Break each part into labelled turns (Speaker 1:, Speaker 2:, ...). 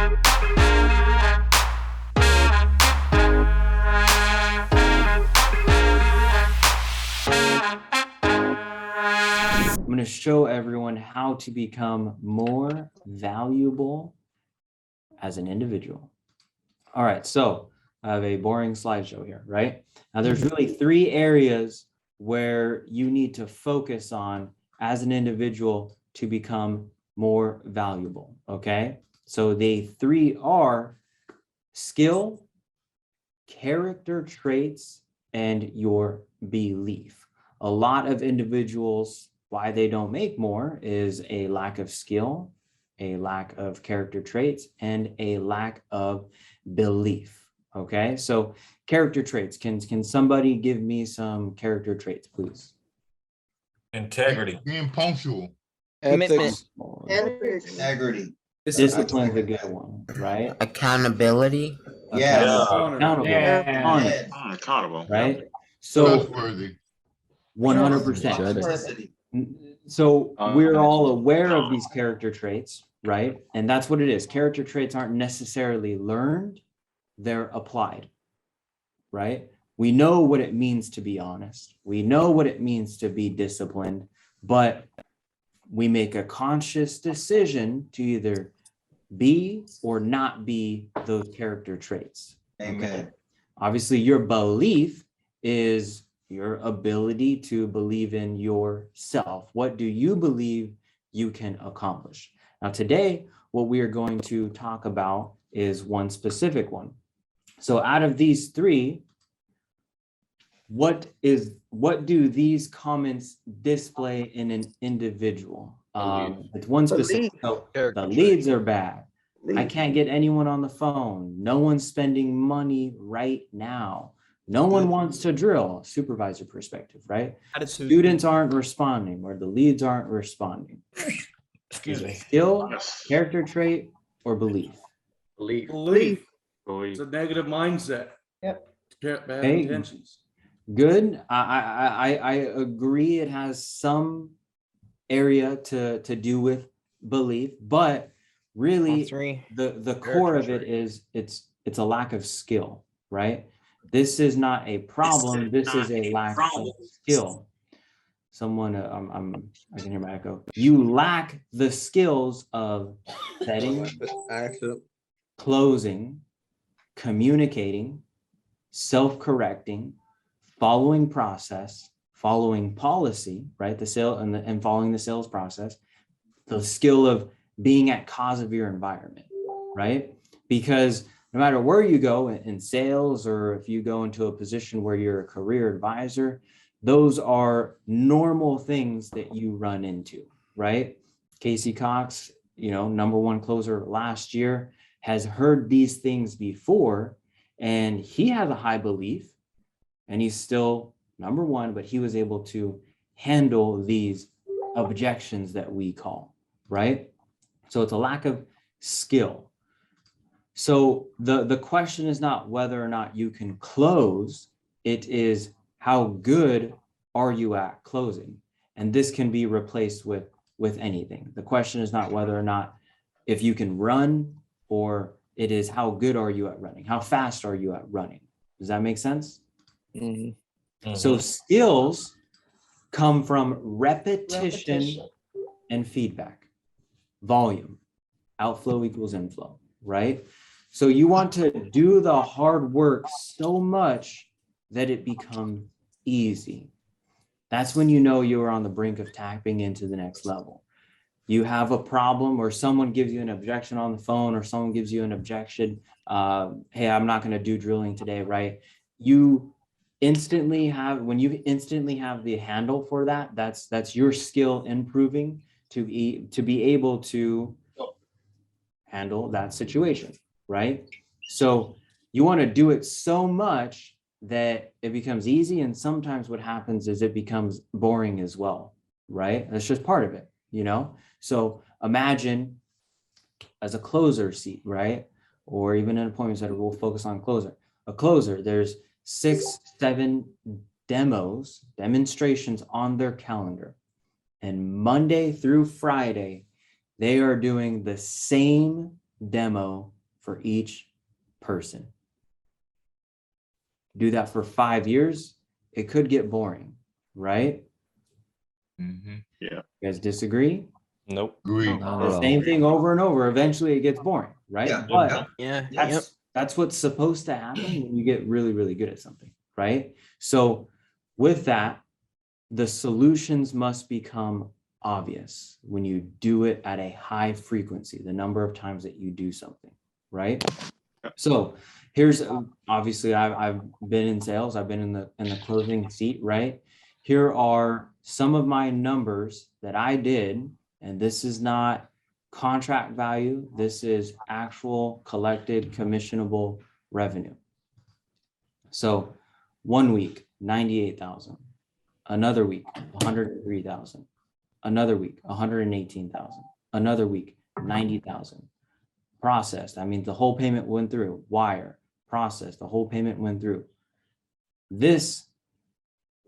Speaker 1: I'm going to show everyone how to become more valuable as an individual. All right, so I have a boring slideshow here, right? Now there's really three areas where you need to focus on as an individual to become more valuable, okay? So the three are skill, character traits, and your belief. A lot of individuals, why they don't make more is a lack of skill, a lack of character traits, and a lack of belief. Okay, so character traits. Can somebody give me some character traits, please?
Speaker 2: Integrity.
Speaker 3: Being punctual.
Speaker 4: Commitment.
Speaker 5: Integrity.
Speaker 1: Discipline's a good one, right?
Speaker 4: Accountability.
Speaker 5: Yes.
Speaker 1: Accountable.
Speaker 6: Yeah.
Speaker 1: Honest,
Speaker 2: Accountable.
Speaker 1: right? So
Speaker 3: Trustworthy.
Speaker 1: 100%.
Speaker 5: Authenticity.
Speaker 1: So we're all aware of these character traits, right? And that's what it is. Character traits aren't necessarily learned, they're applied, right? We know what it means to be honest. We know what it means to be disciplined, but we make a conscious decision to either be or not be those character traits.
Speaker 5: Amen.
Speaker 1: Okay? Obviously, your belief is your ability to believe in yourself. What do you believe you can accomplish? Now, today, what we are going to talk about is one specific one. So out of these three, what do these comments display in an individual? It's one specific. So the leads are bad. I can't get anyone on the phone. No one's spending money right now. No one wants to drill. Supervisor perspective, right? Students aren't responding, or the leads aren't responding.
Speaker 2: Excuse me.
Speaker 1: Skill, character trait, or belief?
Speaker 6: Belief. It's a negative mindset.
Speaker 5: Yep.
Speaker 6: Bad
Speaker 1: Hey.
Speaker 6: intentions.
Speaker 1: Good. I agree. It has some area to do with belief, but really the core of it is it's a lack of skill, right? This is not a problem. This is a lack of skill. Someone, I can hear my echo. You lack the skills of setting, closing, communicating, self-correcting, following process, following policy, right? The sale and following the sales process, the skill of being at cause of your environment, right? Because no matter where you go in sales, or if you go into a position where you're a career advisor, those are normal things that you run into, right? Casey Cox, #1 closer last year, has heard these things before, and he has a high belief, and he's still #1, but he was able to handle these objections that we call, right? So it's a lack of skill. So the question is not whether or not you can close, it is how good are you at closing? And this can be replaced with anything. The question is not whether or not if you can run, or it is how good are you at running? How fast are you at running? Does that make sense? Mm-hmm. So skills come from repetition and feedback. Volume, outflow equals inflow, right? So you want to do the hard work so much that it becomes easy. That's when you know you're on the brink of tapping into the next level. You have a problem, or someone gives you an objection on the phone, or someone gives you an objection. Hey, I'm not going to do drilling today, right? When you instantly have the handle for that, that's your skill improving to be able to handle that situation, right? So you want to do it so much that it becomes easy, and sometimes what happens is it becomes boring as well, right? That's just part of it, So imagine as a closer seat, right? Or even an appointment setter, we'll focus on closer. A closer, there's 6-7 demonstrations on their calendar. And Monday through Friday, they are doing the same demo for each person. Do that for 5 years, it could get boring, right?
Speaker 2: Mhm.
Speaker 6: Yeah.
Speaker 1: You guys disagree?
Speaker 2: Nope.
Speaker 5: Agreed.
Speaker 4: Not
Speaker 1: The
Speaker 4: at all.
Speaker 1: same thing over and over. Eventually it gets boring, right?
Speaker 5: Yeah.
Speaker 1: But
Speaker 4: Yeah. Yep.
Speaker 1: that's what's supposed to happen when you get really, really good at something, right? So with that, the solutions must become obvious when you do it at a high frequency, the number of times that you do something, right? So here's, obviously I've been in sales, I've been in the closing seat, right? Here are some of my numbers that I did, and this is not contract value, this is actual collected commissionable revenue. So 1 week, 98,000. Another week, 103,000. Another week, 118,000. Another week, 90,000. Processed. I mean, the whole payment went through. Wire, processed. The whole payment went through. This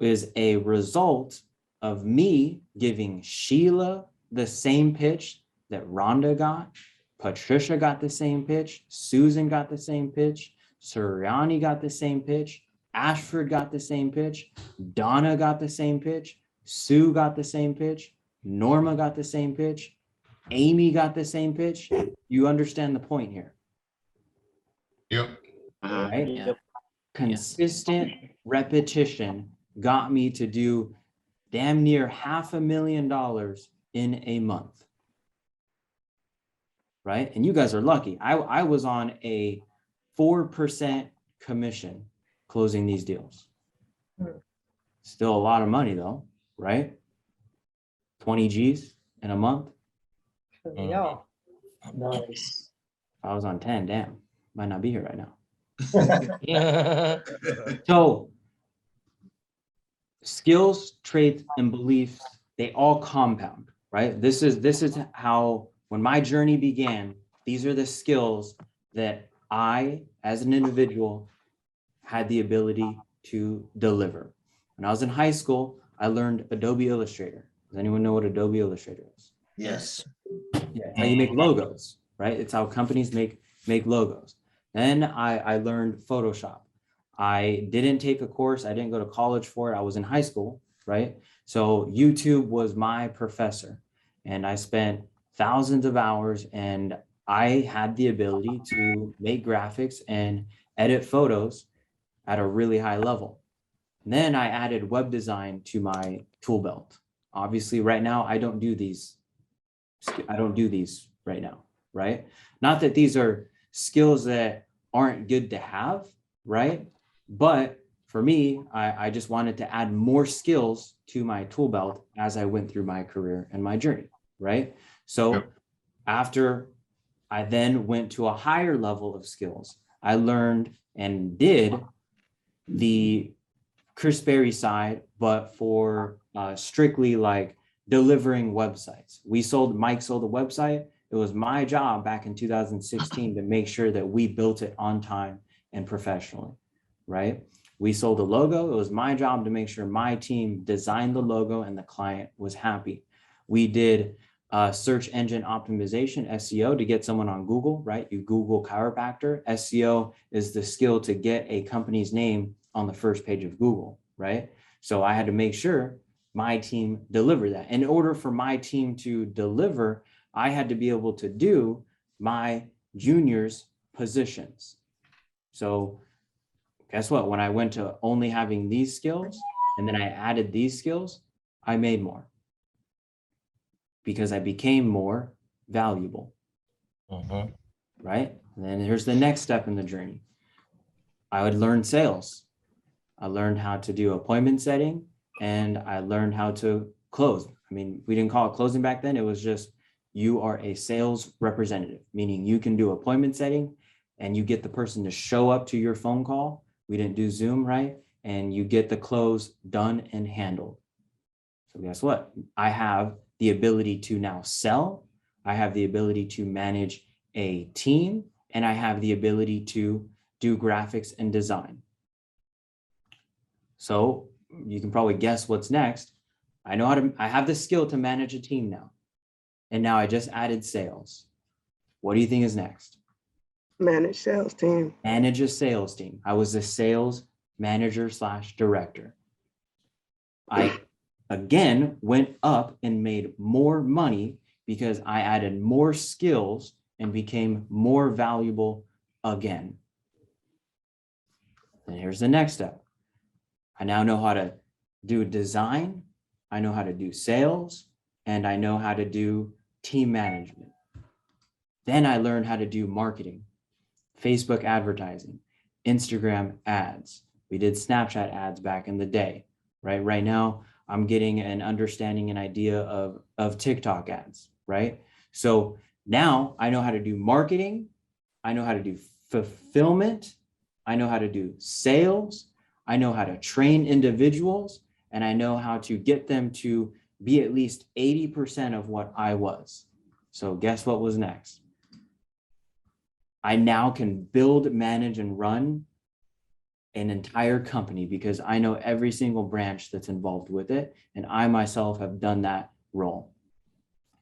Speaker 1: is a result of me giving Sheila the same pitch that Rhonda got. Patricia got the same pitch. Susan got the same pitch. Suriani got the same pitch. Ashford got the same pitch. Donna got the same pitch. Sue got the same pitch. Norma got the same pitch. Amy got the same pitch. You understand the point here,
Speaker 5: Yep.
Speaker 1: right?
Speaker 4: Yeah.
Speaker 1: Consistent repetition got me to do damn near $500,000 in a month, right? And you guys are lucky. I was on a 4% commission closing these deals. Still a lot of money though, right? 20 G's in a month.
Speaker 3: Yeah. Nice.
Speaker 1: If I was on 10, damn, might not be here right now. So skills, traits, and beliefs, they all compound, right? This is how, when my journey began, these are the skills that I, as an individual, had the ability to deliver. When I was in high school, I learned Adobe Illustrator. Does anyone know what Adobe Illustrator is?
Speaker 5: Yes.
Speaker 1: Yeah, it's how you make logos, right? It's how companies make logos. Then I learned Photoshop. I didn't take a course. I didn't go to college for it. I was in high school, right? So YouTube was my professor, and I spent thousands of hours, and I had the ability to make graphics and edit photos at a really high level. And then I added web design to my tool belt. Obviously, right now, I don't do these right now, right? Not that these are skills that aren't good to have, right? But for me, I just wanted to add more skills to my tool belt as I went through my career and my journey, right? So
Speaker 5: Yep.
Speaker 1: after I then went to a higher level of skills, I learned and did the Chris Berry side, but for strictly like delivering websites. Mike sold a website. It was my job back in 2016 to make sure that we built it on time and professionally, right? We sold a logo. It was my job to make sure my team designed the logo and the client was happy. We did search engine optimization, SEO, to get someone on Google, right? You Google chiropractor. SEO is the skill to get a company's name on the first page of Google, right? So I had to make sure my team delivered that. In order for my team to deliver, I had to be able to do my juniors' positions. So guess what? When I went to only having these skills and then I added these skills, I made more because I became more valuable, right? And then here's the next step in the journey. I would learn sales. I learned how to do appointment setting, and I learned how to close. I mean, we didn't call it closing back then. It was just, you are a sales representative, meaning you can do appointment setting and you get the person to show up to your phone call. We didn't do Zoom, right? And you get the close done and handled. So guess what? I have the ability to now sell. I have the ability to manage a team, and I have the ability to do graphics and design. So you can probably guess what's next. I have the skill to manage a team now. And now I just added sales. What do you think is next?
Speaker 7: Manage sales team.
Speaker 1: Manage a sales team. I was a sales manager / director. I again went up and made more money because I added more skills and became more valuable again. And here's the next step. I now know how to do design, I know how to do sales, and I know how to do team management. Then I learned how to do marketing, Facebook advertising, Instagram ads. We did Snapchat ads back in the day, right? Right now, I'm getting an understanding and idea of TikTok ads, right? So now I know how to do marketing, I know how to do fulfillment, I know how to do sales, I know how to train individuals, and I know how to get them to be at least 80% of what I was. So guess what was next? I now can build, manage, and run an entire company because I know every single branch that's involved with it. And I myself have done that role.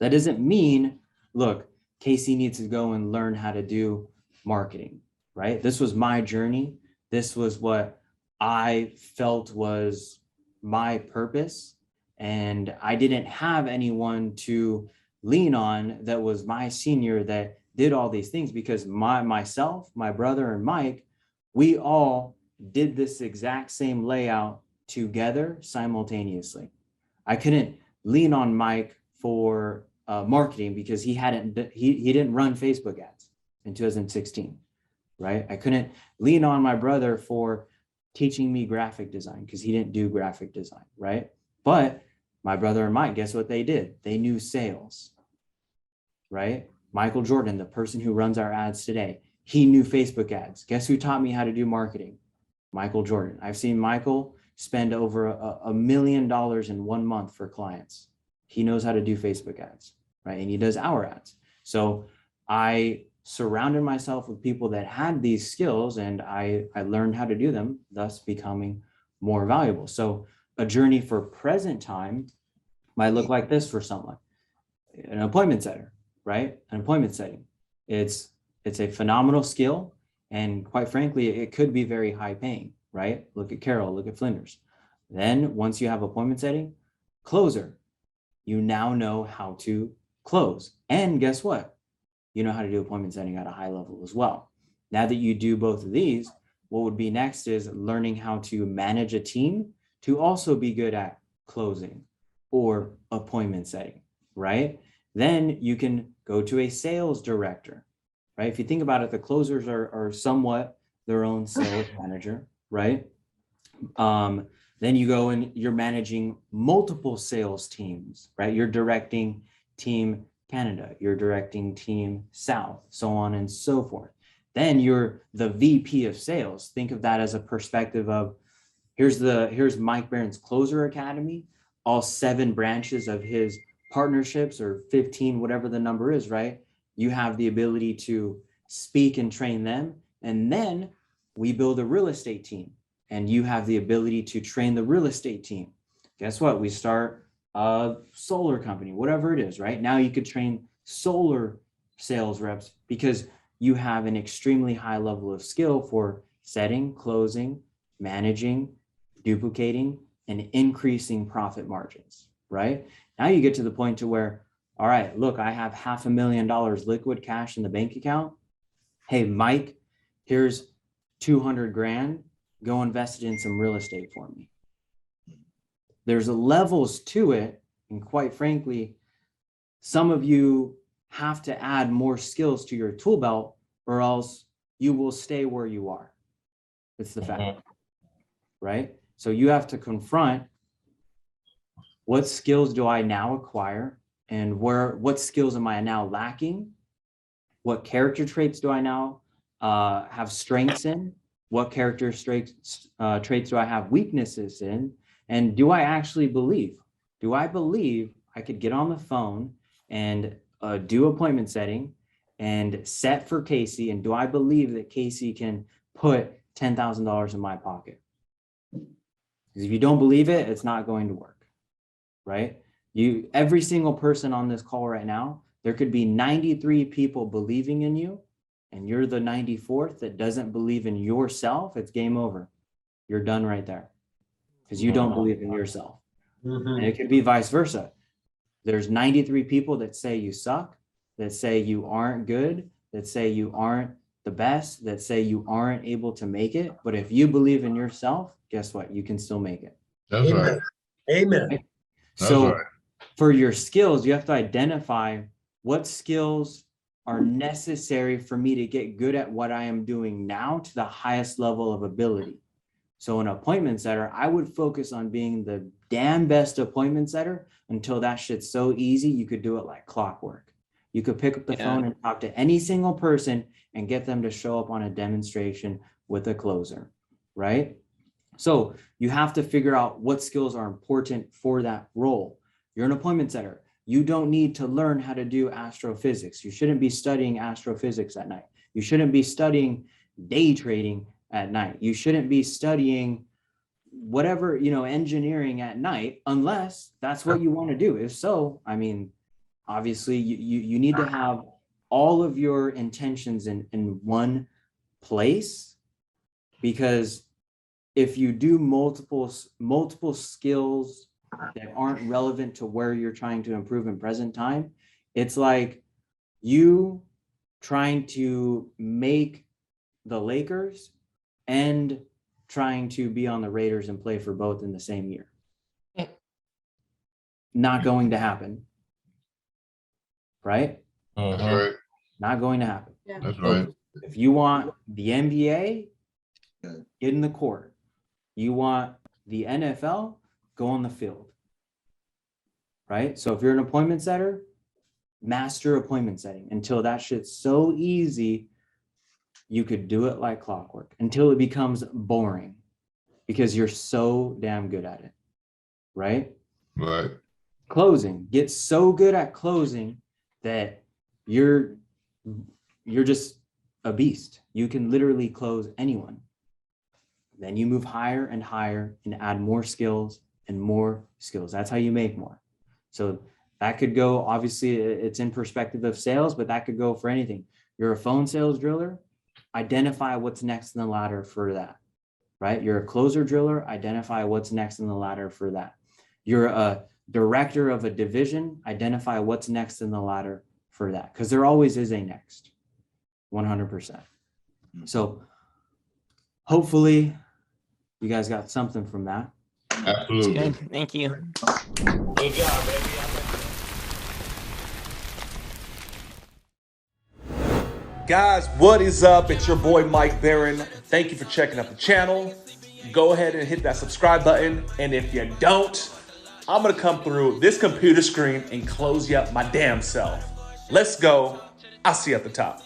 Speaker 1: That doesn't mean, look, Casey needs to go and learn how to do marketing, right? This was my journey. This was what I felt was my purpose. And I didn't have anyone to lean on that was my senior that did all these things because myself, my brother, and Mike, we all did this exact same layout together simultaneously. I couldn't lean on Mike for marketing because he didn't run Facebook ads in 2016, right? I couldn't lean on my brother for teaching me graphic design because he didn't do graphic design, right? But my brother and Mike, guess what they did? They knew sales, right? Michael Jordan, the person who runs our ads today, he knew Facebook ads. Guess who taught me how to do marketing? Michael Jordan. I've seen Michael spend over $1 million in 1 month for clients. He knows how to do Facebook ads, right? And he does our ads. So I surrounded myself with people that had these skills and I learned how to do them, thus becoming more valuable. So a journey for present time might look like this for someone. An appointment setter, right? An appointment setting. It's a phenomenal skill. And quite frankly, it could be very high paying, right? Look at Carol, look at Flinders. Then once you have appointment setting, closer, you now know how to close. And guess what? You know how to do appointment setting at a high level as well. Now that you do both of these, what would be next is learning how to manage a team to also be good at closing or appointment setting, right? Then you can go to a sales director, right? If you think about it, the closers are somewhat their own sales manager, right? Then you go and you're managing multiple sales teams, right? You're directing team Canada, you're directing team South, so on and so forth. Then you're the VP of sales. Think of that as a perspective of here's Mike Barron's Closer Academy, all 7 branches of his partnerships or 15, whatever the number is, right? You have the ability to speak and train them. And then we build a real estate team and you have the ability to train the real estate team. Guess what? We start a solar company, whatever it is, right? Now you could train solar sales reps because you have an extremely high level of skill for setting, closing, managing, duplicating, and increasing profit margins, right? Now you get to the point to where, all right, look, I have $500,000 liquid cash in the bank account. Hey, Mike, here's 200 grand. Go invest it in some real estate for me. There's levels to it. And quite frankly, some of you have to add more skills to your tool belt or else you will stay where you are. It's the fact, right? So you have to confront what skills do I now acquire and what skills am I now lacking? What character traits do I now have strengths in? What character traits do I have weaknesses in? And do I actually believe? Do I believe I could get on the phone and do appointment setting and set for Casey? And do I believe that Casey can put $10,000 in my pocket? Because if you don't believe it, it's not going to work, right? Every single person on this call right now, there could be 93 people believing in you and you're the 94th that doesn't believe in yourself, it's game over. You're done right there because you don't believe in yourself. And it could be vice versa. There's 93 people that say you suck, that say you aren't good, that say you aren't the best, that say you aren't able to make it. But if you believe in yourself, guess what? You can still make it.
Speaker 5: That's right.
Speaker 3: Amen.
Speaker 1: Right?
Speaker 5: That's
Speaker 1: So
Speaker 5: right.
Speaker 1: for your skills, you have to identify what skills are necessary for me to get good at what I am doing now to the highest level of ability. So an appointment setter, I would focus on being the damn best appointment setter until that shit's so easy, you could do it like clockwork. You could pick up the phone and talk to any single person and get them to show up on a demonstration with a closer, right? So you have to figure out what skills are important for that role. You're an appointment setter. You don't need to learn how to do astrophysics. You shouldn't be studying astrophysics at night. You shouldn't be studying day trading at night. You shouldn't be studying whatever, engineering at night, unless that's what you want to do. If so, I mean, obviously you need to have all of your intentions in one place, because if you do multiple skills that aren't relevant to where you're trying to improve in present time, it's like you trying to make the Lakers and trying to be on the Raiders and play for both in the same year. Not going to happen. Right?
Speaker 5: That's right.
Speaker 1: Not going to happen.
Speaker 5: That's right.
Speaker 1: If you want the NBA, get in the court. You want the NFL, go on the field. Right? So if you're an appointment setter, master appointment setting until that shit's so easy, you could do it like clockwork until it becomes boring because you're so damn good at it. Right?
Speaker 5: Right.
Speaker 1: Closing. Get so good at closing that you're just a beast. You can literally close anyone. Then you move higher and higher and add more skills and more skills. That's how you make more. So that could go, obviously it's in perspective of sales, but that could go for anything. You're a phone sales driller, identify what's next in the ladder for that, right? You're a closer driller, identify what's next in the ladder for that. You're a director of a division, identify what's next in the ladder for that, because there always is a next, 100%. So hopefully you guys got something from that.
Speaker 5: Absolutely.
Speaker 4: Good. Thank you.
Speaker 3: Good job, baby.
Speaker 6: Guys, what is up? It's your boy Mike Barron. Thank you for checking out the channel. Go ahead and hit that subscribe button. And if you don't, I'm gonna come through this computer screen and close you up my damn self. Let's go. I'll see you at the top.